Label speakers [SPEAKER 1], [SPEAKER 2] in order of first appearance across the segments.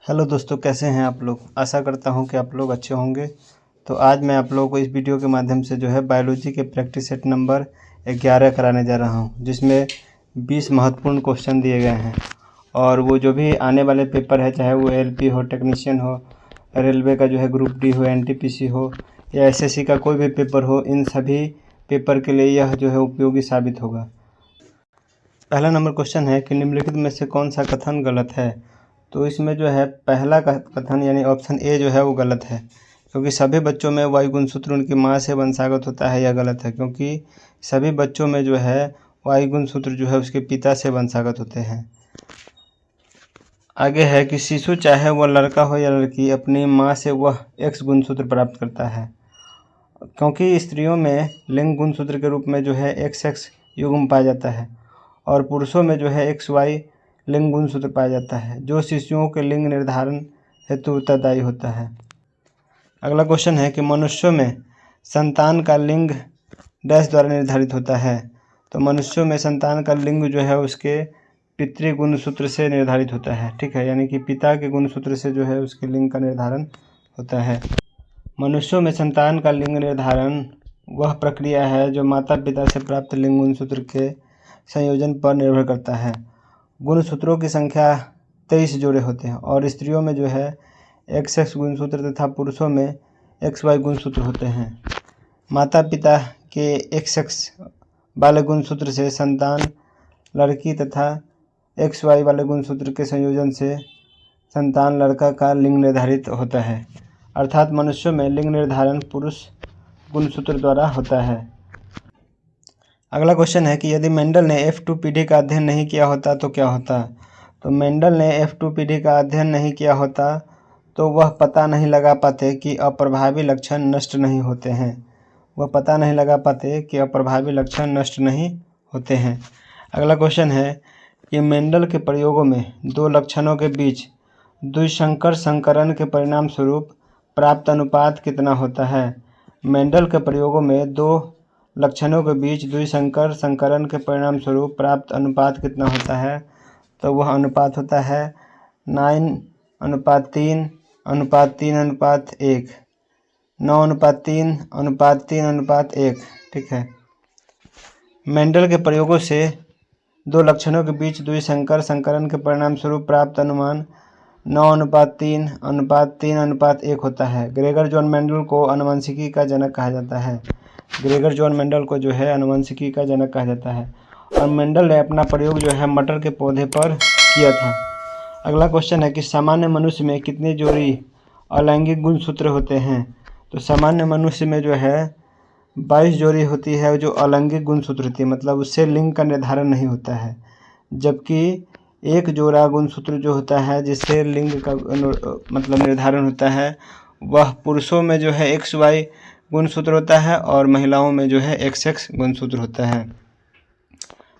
[SPEAKER 1] Hello दोस्तों, कैसे हैं आप लोग। आशा करता हूं कि आप लोग अच्छे होंगे। तो आज मैं आप लोगों को इस वीडियो के माध्यम से जो है बायोलॉजी के प्रैक्टिस सेट नंबर 11 कराने जा रहा हूं, जिसमें 20 महत्वपूर्ण क्वेश्चन दिए गए हैं। और वो जो भी आने वाले पेपर है, चाहे वो एलपी हो, टेक्नीशियन हो, रेलवे का जो है ग्रुप डी हो, एनटीपीसी हो या एसएससी का कोई भी पेपर हो, इन सभी पेपर के लिए यह जो है उपयोगी साबित होगा। पहला नंबर क्वेश्चन है कि निम्नलिखित में से कौन सा कथन गलत है। तो इसमें जो है पहला कथन यानी ऑप्शन ए जो है वो गलत है, क्योंकि सभी बच्चों में वायु गुणसूत्र उनकी माँ से वंशागत होता है। यह गलत है, क्योंकि सभी बच्चों में जो है वायु गुणसूत्र जो है उसके पिता से वंशागत होते हैं। आगे है कि शिशु चाहे वह लड़का हो या लड़की, अपनी माँ से वह एक्स गुणसूत्र प्राप्त करता है, क्योंकि स्त्रियों में लिंग गुणसूत्र के रूप में जो है XX युग्म पाया जाता है और पुरुषों में जो है XY लिंग गुणसूत्र पाया जाता है, जो शिशुओं के लिंग निर्धारण हेतु उत्तरदायी होता है। अगला क्वेश्चन है कि मनुष्यों में संतान का लिंग डैश द्वारा निर्धारित होता है। तो मनुष्यों में संतान का लिंग जो है उसके पितृ गुणसूत्र से निर्धारित होता है। ठीक है, यानी कि पिता के गुणसूत्र से जो है उसके लिंग का निर्धारण होता है। मनुष्यों में संतान का लिंग निर्धारण वह प्रक्रिया है जो माता पिता से प्राप्त लिंग गुणसूत्र के संयोजन पर निर्भर करता है। गुणसूत्रों की संख्या 23 जोड़े होते हैं और स्त्रियों में जो है XX गुणसूत्र तथा पुरुषों में XY गुणसूत्र होते हैं। माता पिता के XX वाले गुणसूत्र से संतान लड़की तथा XY वाले गुणसूत्र के संयोजन से संतान लड़का का लिंग निर्धारित होता है। अर्थात मनुष्यों में लिंग निर्धारण पुरुष गुणसूत्र द्वारा होता है। अगला क्वेश्चन है कि यदि मेंडल ने F2 पीढ़ी का अध्ययन नहीं किया होता तो क्या होता। तो मेंडल ने F2 पीढ़ी का अध्ययन नहीं किया होता तो वह पता नहीं लगा पाते कि अप्रभावी लक्षण नष्ट नहीं होते हैं। वह पता नहीं लगा पाते कि अप्रभावी लक्षण नष्ट नहीं होते हैं। अगला क्वेश्चन है कि मेंडल के प्रयोगों में दो लक्षणों के बीच द्विसंकर संकरण के परिणाम स्वरूप प्राप्त अनुपात कितना होता है। मेंडल के प्रयोगों में दो लक्षणों के बीच द्विसंकर संकरण के परिणाम स्वरूप प्राप्त अनुपात कितना होता है। तो वह अनुपात होता है 9:3:3:1, 9:3:3:1। ठीक है, मेंडल के प्रयोगों से दो लक्षणों के बीच द्विसंकर संकरण के परिणाम स्वरूप प्राप्त अनुमान 9:3:3:1 होता है। ग्रेगर जॉन मेंडल को आनुवंशिकी का जनक कहा जाता है। ग्रेगर जॉन मेंडल को जो है आनुवंशिकी का जनक कहा जाता है और मेंडल ने अपना प्रयोग जो है मटर के पौधे पर किया था। अगला क्वेश्चन है कि सामान्य मनुष्य में कितनी जोड़ी अलैंगिक गुणसूत्र होते हैं। तो सामान्य मनुष्य में जो है 22 जोड़ी होती है जो अलैंगिक गुणसूत्र होती है, मतलब उससे लिंग का निर्धारण नहीं होता है। जबकि एक जोड़ा गुणसूत्र जो होता है जिससे लिंग का मतलब निर्धारण होता है, वह पुरुषों में जो है XY गुणसूत्र होता है और महिलाओं में जो है XX गुणसूत्र होता है।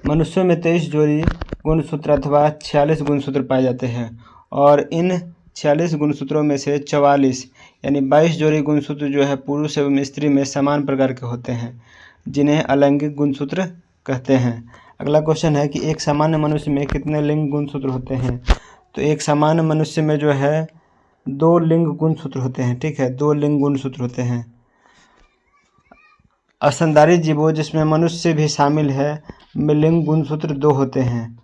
[SPEAKER 1] मनुष्यों में 23 जोड़ी गुणसूत्र अथवा 46 गुणसूत्र पाए जाते हैं और इन 46 गुणसूत्रों में से 44 यानी 22 जोड़ी गुणसूत्र जो है पुरुष एवं स्त्री में समान प्रकार के होते हैं, जिन्हें अलैंगिक गुणसूत्र कहते हैं। अगला क्वेश्चन है कि एक सामान्य मनुष्य में कितने लिंग गुणसूत्र होते हैं। तो एक सामान्य मनुष्य में जो है 2 लिंग गुणसूत्र होते हैं। ठीक है, 2 लिंग गुणसूत्र होते हैं। स्तनधारी जीवों जिसमें मनुष्य भी शामिल है में लिंग गुणसूत्र 2 होते हैं।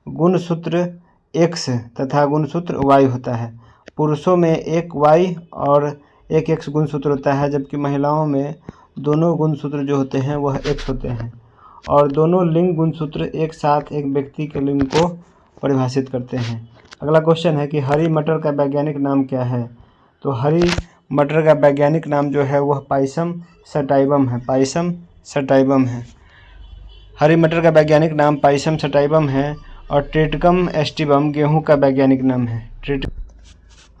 [SPEAKER 1] गुणसूत्र X तथा गुणसूत्र Y होता है। पुरुषों में एक Y और एक X गुणसूत्र होता है, जबकि महिलाओं में दोनों गुणसूत्र जो होते हैं वह X होते हैं और दोनों लिंग गुणसूत्र एक साथ एक व्यक्ति के लिंग को परिभाषित करते हैं। अगला क्वेश्चन है कि हरी मटर का वैज्ञानिक नाम क्या है। तो हरी मटर का वैज्ञानिक नाम जो है वह पाइसम सटाइवम है। पाइसम सटाइवम है। हरी मटर का वैज्ञानिक नाम पाइसम सटाइवम है और ट्रिटिकम एस्टिवम गेहूं का वैज्ञानिक नाम है।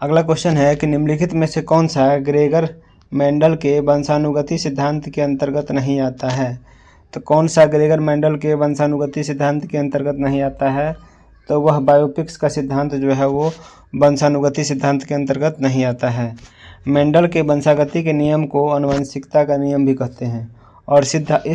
[SPEAKER 1] अगला क्वेश्चन है कि निम्नलिखित में से कौन सा ग्रेगर मेंडल के वंशानुगति सिद्धांत के अंतर्गत नहीं आता है। तो कौन सा ग्रेगर मेंडल के वंशानुगति सिद्धांत के अंतर्गत नहीं आता है। तो वह बायोपिक्स का सिद्धांत जो है वो वंशानुगति सिद्धांत के अंतर्गत नहीं आता है। मेंडल के वंशागति के नियम को आनुवंशिकता का नियम भी कहते हैं और इस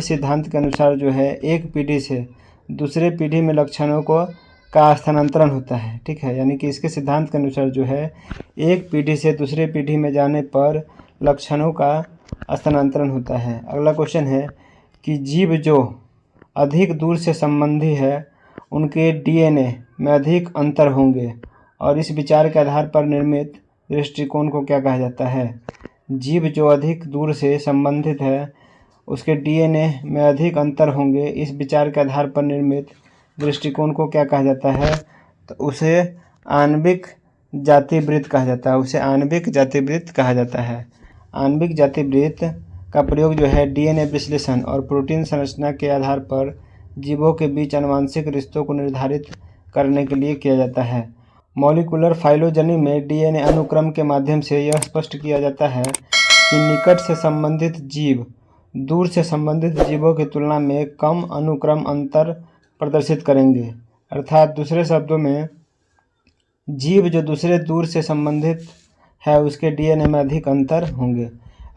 [SPEAKER 1] सिद्धांत के अनुसार जो है एक पीढ़ी से दूसरे पीढ़ी में लक्षणों को का स्थानांतरण होता है। ठीक है, यानी कि इसके सिद्धांत के अनुसार जो है एक पीढ़ी से दूसरे पीढ़ी में जाने पर लक्षणों का स्थानांतरण होता है। अगला क्वेश्चन है कि जीव जो अधिक दूर से संबंधी है उनके डीएनए में अधिक अंतर होंगे और इस विचार के आधार पर निर्मित दृष्टिकोण को क्या कहा जाता है? जीव जो अधिक दूर से संबंधित है उसके डीएनए में अधिक अंतर होंगे, इस विचार के आधार पर निर्मित दृष्टिकोण को क्या कहा जाता है? तो उसे आणविक जातिवृत्त कहा जाता है। उसे आणविक जातिवृत्त कहा जाता है। आणविक जातिवृत्त का प्रयोग जो है डीएनए विश्लेषण और प्रोटीन संरचना के आधार पर जीवों के बीच आनुवंशिक रिश्तों को निर्धारित करने के लिए किया जाता है। मॉलिक्यूलर फाइलोजेनी में डीएनए अनुक्रम के माध्यम से यह स्पष्ट किया जाता है कि निकट से संबंधित जीव दूर से संबंधित जीवों की तुलना में कम अनुक्रम अंतर प्रदर्शित करेंगे। अर्थात दूसरे शब्दों में जीव जो दूसरे दूर से संबंधित है उसके डीएनए में अधिक अंतर होंगे।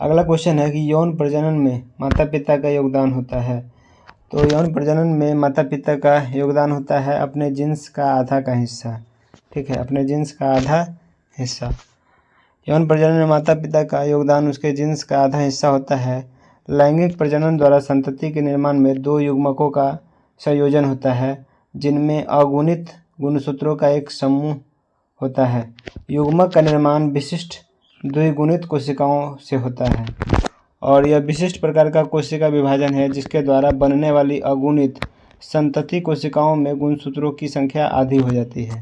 [SPEAKER 1] अगला क्वेश्चन है कि यौन प्रजनन में माता पिता का योगदान होता है। तो यौन प्रजनन में माता पिता का योगदान होता है अपने जीन्स का आधा का हिस्सा। ठीक है, अपने जीन्स का आधा हिस्सा। यौन प्रजनन में माता पिता का योगदान उसके जीन्स का आधा हिस्सा होता है। लैंगिक प्रजनन द्वारा संतति के निर्माण में दो युग्मकों का संयोजन होता है जिनमें अगुणित गुणसूत्रों का एक समूह होता है। युग्मक का निर्माण विशिष्ट द्विगुणित कोशिकाओं से होता है और यह विशिष्ट प्रकार का कोशिका विभाजन है जिसके द्वारा बनने वाली अगुणित संतति कोशिकाओं में गुणसूत्रों की संख्या आधी हो जाती है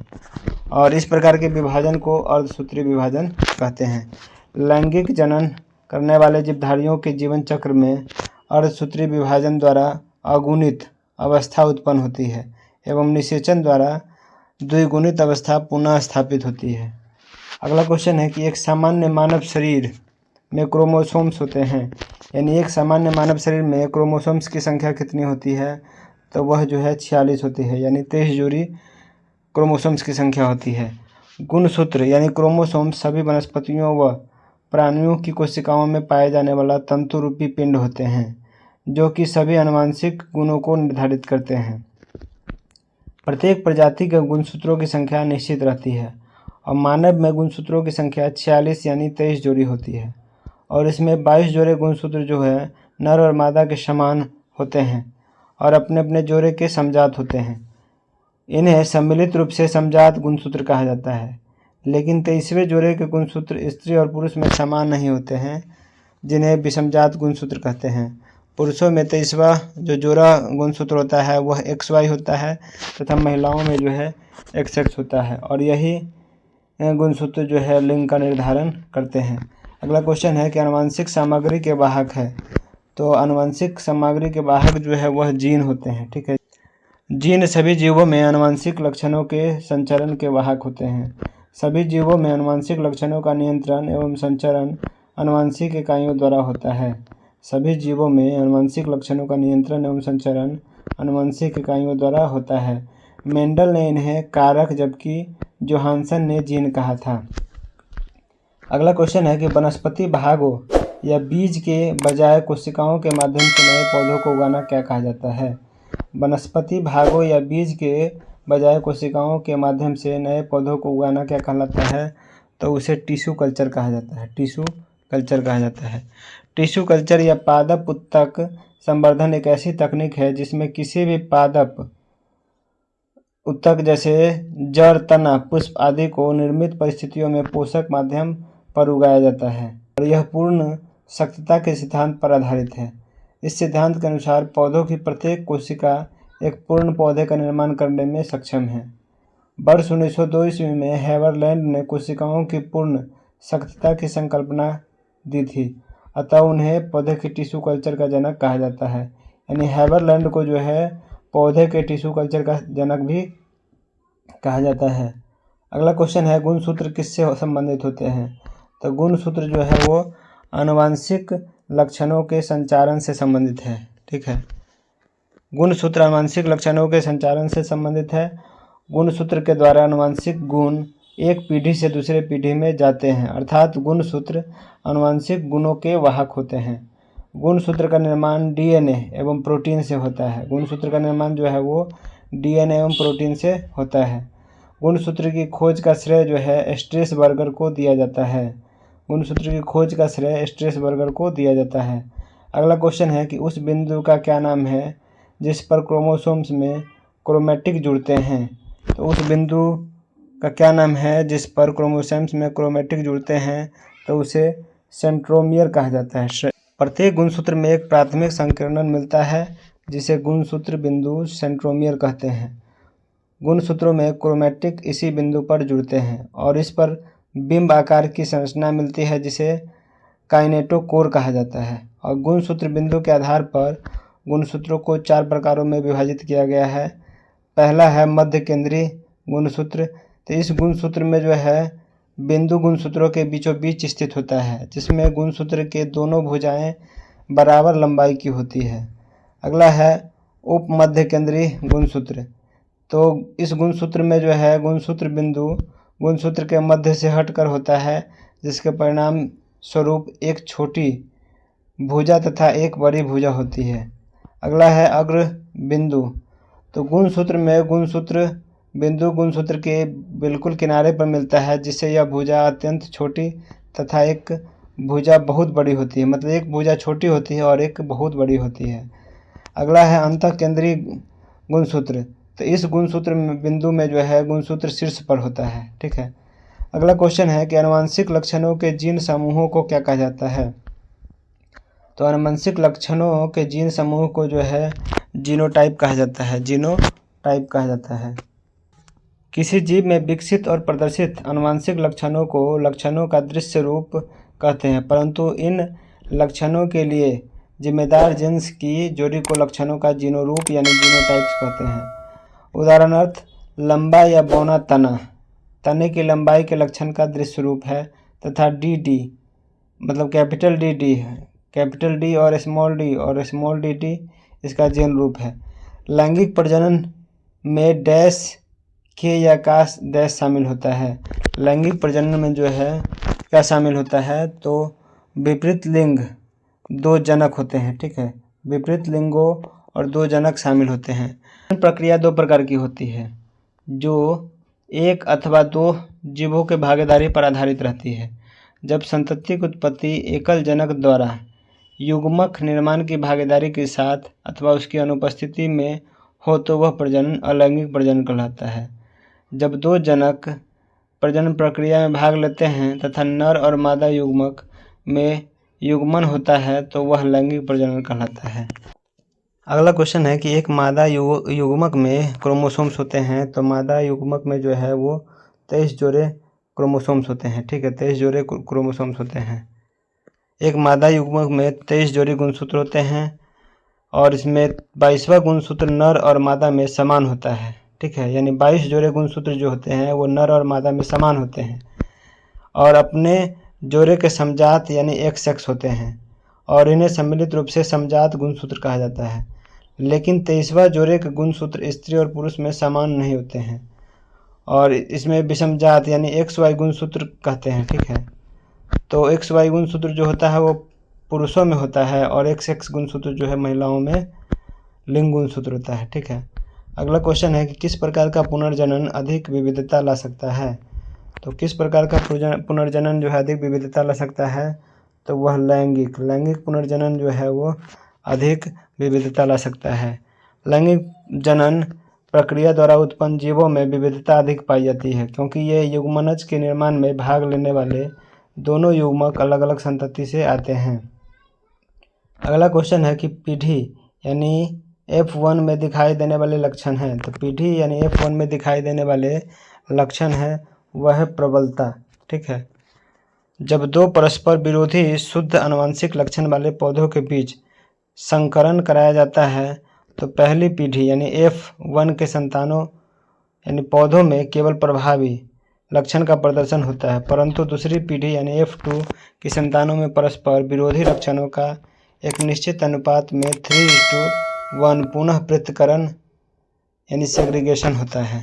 [SPEAKER 1] और इस प्रकार के विभाजन को अर्धसूत्री विभाजन कहते हैं। लैंगिक जनन करने वाले जीवधारियों के जीवन चक्र में अर्धसूत्री विभाजन द्वारा अगुणित अवस्था उत्पन्न होती है एवं निषेचन द्वारा द्विगुणित अवस्था पुनः स्थापित होती है। अगला क्वेश्चन है कि एक सामान्य मानव शरीर में क्रोमोसोम्स होते हैं, यानी एक सामान्य मानव शरीर में क्रोमोसोम्स की संख्या कितनी होती है? तो वह जो है 46 होती है, यानी 23 जोड़ी क्रोमोसोम्स की संख्या होती है। गुणसूत्र यानी क्रोमोसोम्स सभी वनस्पतियों व प्राणियों की कोशिकाओं में पाए जाने वाला तंतु रूपी पिंड होते हैं जो कि सभी आनुवंशिक गुणों को निर्धारित करते हैं। प्रत्येक प्रजाति के गुणसूत्रों की संख्या निश्चित रहती है और मानव में गुणसूत्रों की संख्या 46 यानी 23 जोड़ी होती है और इसमें 22 जोड़े गुणसूत्र जो है नर और मादा के समान होते हैं और अपने अपने जोड़े के समजात होते हैं। इन्हें सम्मिलित रूप से समजात गुणसूत्र कहा जाता है। लेकिन 23वें जोड़े के गुणसूत्र स्त्री और पुरुष में समान नहीं होते हैं जिन्हें विषमजात गुणसूत्र कहते हैं। पुरुषों में 23वां जो जोड़ा गुणसूत्र होता है वह XY होता है तथा महिलाओं में जो है XX होता है और यही गुणसूत्र जो है लिंग का निर्धारण करते हैं। अगला क्वेश्चन है कि आनुवंशिक सामग्री के वाहक है। तो आनुवंशिक सामग्री के वाहक जो है वह जीन होते हैं। ठीक है, जीन सभी जीवों में आनुवंशिक लक्षणों के संचरण के वाहक होते हैं। सभी जीवों में आनुवंशिक लक्षणों का नियंत्रण एवं संचरण आनुवंशिक इकाइयों द्वारा होता है। सभी जीवों में आनुवंशिक लक्षणों का नियंत्रण एवं संचरण आनुवंशिक इकाइयों द्वारा होता है। मेंडल ने इन्हें कारक जबकि जोहानसन ने जीन कहा था। अगला क्वेश्चन है कि वनस्पति भागों या बीज के बजाय कोशिकाओं के माध्यम से नए पौधों को उगाना क्या कहा जाता है? वनस्पति भागों या बीज के बजाय कोशिकाओं के माध्यम से नए पौधों को उगाना क्या कहलाता है? तो उसे टिश्यू कल्चर कहा जाता है। टिश्यू कल्चर कहा जाता है। टिश्यू कल्चर या पादप उत्तक संवर्धन एक ऐसी तकनीक है जिसमें किसी भी पादप उत्तक जैसे जड़, तना, पुष्प आदि को निर्मित परिस्थितियों में पोषक माध्यम पर उगाया जाता है और यह पूर्ण सख्तता के सिद्धांत पर आधारित है। इस सिद्धांत के अनुसार पौधों की प्रत्येक कोशिका एक पूर्ण पौधे का निर्माण करने में सक्षम है। वर्ष 1902 ईस्वी में हेवरलैंड ने कोशिकाओं की पूर्ण सख्तता की संकल्पना दी थी, अतः उन्हें पौधे के टिश्यू कल्चर का जनक कहा जाता है। यानी हेवरलैंड को जो है पौधे के टिश्यू कल्चर का जनक भी कहा जाता है। अगला क्वेश्चन है गुणसूत्र किससे संबंधित होते हैं? तो गुणसूत्र जो है वो आनुवंशिक लक्षणों के संचारण से संबंधित है। ठीक है, गुणसूत्र आनुवंशिक लक्षणों के संचारण से संबंधित है। गुणसूत्र के द्वारा आनुवंशिक गुण एक पीढ़ी से दूसरे पीढ़ी में जाते हैं, अर्थात गुणसूत्र आनुवंशिक गुणों के वाहक होते हैं। गुणसूत्र का निर्माण डीएनए एवं प्रोटीन से होता है। गुणसूत्र का निर्माण जो है वो डीएनए एवं प्रोटीन से होता है। गुणसूत्र की खोज का श्रेय जो है स्ट्रेसबर्गर को दिया जाता है। गुणसूत्र की खोज का श्रेय स्ट्रेसबर्गर को दिया जाता है। अगला क्वेश्चन है कि उस बिंदु का क्या नाम है जिस पर क्रोमोसोम्स में क्रोमैटिक जुड़ते हैं। तो उस बिंदु का क्या नाम है जिस पर क्रोमोसोम्स में क्रोमैटिक जुड़ते हैं, तो उसे सेंट्रोमियर कहा जाता है। प्रत्येक गुणसूत्र में एक प्राथमिक संकीर्णन मिलता है जिसे गुणसूत्र बिंदु सेंट्रोमियर कहते हैं। गुणसूत्रों में क्रोमैटिक इसी बिंदु पर जुड़ते हैं और इस पर बिंब आकार की संरचना मिलती है जिसे काइनेटोकोर कहा जाता है। और गुणसूत्र बिंदु के आधार पर गुणसूत्रों को 4 प्रकारों में विभाजित किया गया है। पहला है मध्य केंद्रीय गुणसूत्र। तो इस गुणसूत्र में जो है बिंदु गुणसूत्रों के बीचों बीच स्थित होता है, जिसमें गुणसूत्र के दोनों भुजाएं बराबर लंबाई की होती है। अगला है उप मध्य केंद्रीय गुणसूत्र। तो इस गुणसूत्र में जो है गुणसूत्र बिंदु गुणसूत्र के मध्य से हटकर होता है, जिसके परिणाम स्वरूप एक छोटी भुजा तथा एक बड़ी भुजा होती है। अगला है अग्र बिंदु। तो गुणसूत्र में गुणसूत्र बिंदु गुणसूत्र के बिल्कुल किनारे पर मिलता है, जिससे यह भुजा अत्यंत छोटी तथा एक भुजा बहुत बड़ी होती है। मतलब एक भुजा छोटी होती है और एक बहुत बड़ी होती है। अगला है अंतः केंद्रीय गुणसूत्र। तो इस गुणसूत्र बिंदु में जो है गुणसूत्र शीर्ष पर होता है। ठीक है। अगला क्वेश्चन है कि आनुवंशिक लक्षणों के जीन समूहों को क्या कहा जाता है। तो आनुवंशिक लक्षणों के जीन समूह को जो है जीनोटाइप कहा जाता है। जीनोटाइप कहा जाता है। किसी जीव में विकसित और प्रदर्शित आनुवंशिक लक्षणों को लक्षणों का दृश्य रूप कहते हैं, परंतु इन लक्षणों के लिए जिम्मेदार जीन्स की जोड़ी को लक्षणों का जीनोरूप यानी जीनोटाइप्स कहते हैं। उदाहरणार्थ लंबा या बौना तने की लंबाई के लक्षण का दृश्य रूप है, तथा डी मतलब कैपिटल डी और स्मॉल डी इसका जीन रूप है। लैंगिक प्रजनन में डैश के या का डैश शामिल होता है। लैंगिक प्रजनन में जो है क्या शामिल होता है, तो विपरीत लिंग 2 जनक होते हैं। ठीक है। विपरीत लिंगों और 2 जनक शामिल होते हैं। प्रक्रिया 2 प्रकार की होती है, जो 1 अथवा 2 जीवों के भागीदारी पर आधारित रहती है। जब संतति की उत्पत्ति एकल जनक द्वारा युग्मक निर्माण की भागीदारी के साथ अथवा उसकी अनुपस्थिति में हो तो वह प्रजनन अलैंगिक प्रजनन कहलाता है। जब 2 जनक प्रजनन प्रक्रिया में भाग लेते हैं तथा नर और मादा युग्मक में युग्मन होता है तो वह लैंगिक प्रजनन कहलाता है। अगला क्वेश्चन है कि एक मादा युग्मक में क्रोमोसोम्स होते हैं। तो मादा युग्मक में जो है वो 23 जोड़े क्रोमोसोम्स होते हैं। ठीक है। 23 जोड़े क्रोमोसोम्स होते हैं। एक मादा युग्मक में 23 जोड़ी गुणसूत्र होते हैं और इसमें 22वां गुणसूत्र नर और मादा में समान होता है। ठीक है। यानी 22 जोड़े गुणसूत्र जो होते हैं वो नर और मादा में समान होते हैं और अपने जोड़े के समजात यानी एक सेक्स होते हैं और इन्हें सम्मिलित रूप से समजात गुणसूत्र कहा जाता है। लेकिन 23वां जोड़े के गुणसूत्र स्त्री और पुरुष में समान नहीं होते हैं और इसमें विषमजात यानी XY गुणसूत्र कहते हैं। ठीक है। तो XY गुणसूत्र जो होता है वो पुरुषों में होता है और XX गुणसूत्र जो है महिलाओं में लिंग गुणसूत्र होता है। ठीक है। अगला क्वेश्चन है कि किस प्रकार का पुनर्जनन अधिक विविधता ला सकता है। तो किस प्रकार का पुनर्जनन जो है अधिक विविधता ला सकता है, तो वह लैंगिक पुनर्जनन जो है वो अधिक विविधता ला सकता है। लैंगिक जनन प्रक्रिया द्वारा उत्पन्न जीवों में विविधता अधिक पाई जाती है, क्योंकि ये युग्मनज के निर्माण में भाग लेने वाले दोनों युग्मक अलग अलग संतति से आते हैं। अगला क्वेश्चन है कि पीढ़ी यानी F1 में दिखाई देने वाले लक्षण हैं। तो पीढ़ी यानी F1 में दिखाई देने वाले लक्षण है वह है प्रबलता। ठीक है। जब 2 परस्पर विरोधी शुद्ध आनुवंशिक लक्षण वाले पौधों के बीच संकरण कराया जाता है तो पहली पीढ़ी यानी F1 के संतानों यानी पौधों में केवल प्रभावी लक्षण का प्रदर्शन होता है, परंतु दूसरी पीढ़ी यानी F2 की संतानों में परस्पर विरोधी लक्षणों का एक निश्चित अनुपात में 3:1 पुनः पृथक्करण यानी सेग्रीगेशन होता है।